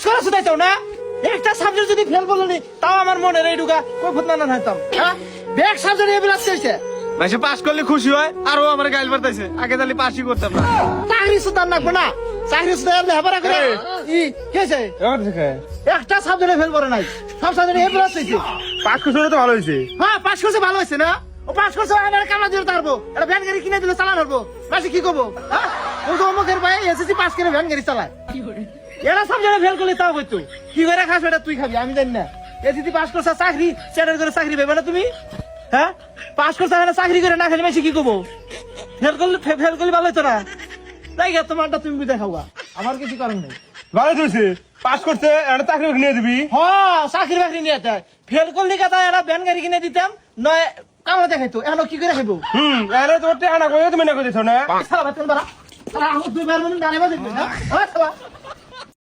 pass করা শুধাইতাও না একটা সাবজেক্ট যদি ফেল বলনি তাও আমার মনে রে ঢুকা কই ফুটনা না হইতাম হ্যাঁ ব্যাক সাবজেক্ট এবার আসছে ভাই পাস করলে খুশি হয় আরো আমার গাইল বাড়তাইছে আগে তাহলে পাসই করতাম না চাকরি সুতার নাকবো না চাকরি সুতার লেহাপড়া করে কেছে একটা সাবজেক্টে ফেল করে নাই সব সাবজেক্টে এবার আসছে পাস করলে তো ভালো হয়েছে হ্যাঁ পাস করছে ভালো হয়েছে না ও পাস করছে আমার কামলা দিয়ে তারবো এটা ভ্যান গাড়ি কিনে দিলে চালান হবো মাসে কি করবো হ্যাঁ ও তো অমুকের ভাই এসএসসি পাস করে ভ্যান গাড়ি চালায় এরা সাবজেক্টে ফেল করলে তাও হইতো কি করে খাস এটা তুই খাবি আমি জানি না এসএসসি পাস করছে চাকরি সেটার করে চাকরি পাবে না তুমি হ্যাঁ পাস করছে চাকরি করে না খেলে মাসে কি করবো ফেল করলে ভালো হতো না তাই গা তোমারটা তুমি বুঝে খাওয়া আমার কিছু কারণ নেই ভালো হয়েছে পাস করতে একটা চাকরি নিয়ে দিবি হ্যাঁ চাকরি বাকরি নিয়ে যায় ফেল করলে কথা এরা ভ্যান গাড়ি কিনে দিতাম নয় কামড়া দেখাইতো এখন কি করে খাইবো এনে তোর টেহানা করে তুমি না করে দিছো না সালা বাচ্চা বাড়া সালা আমার দুই বার মানে দাঁড়াইবা দেখবে না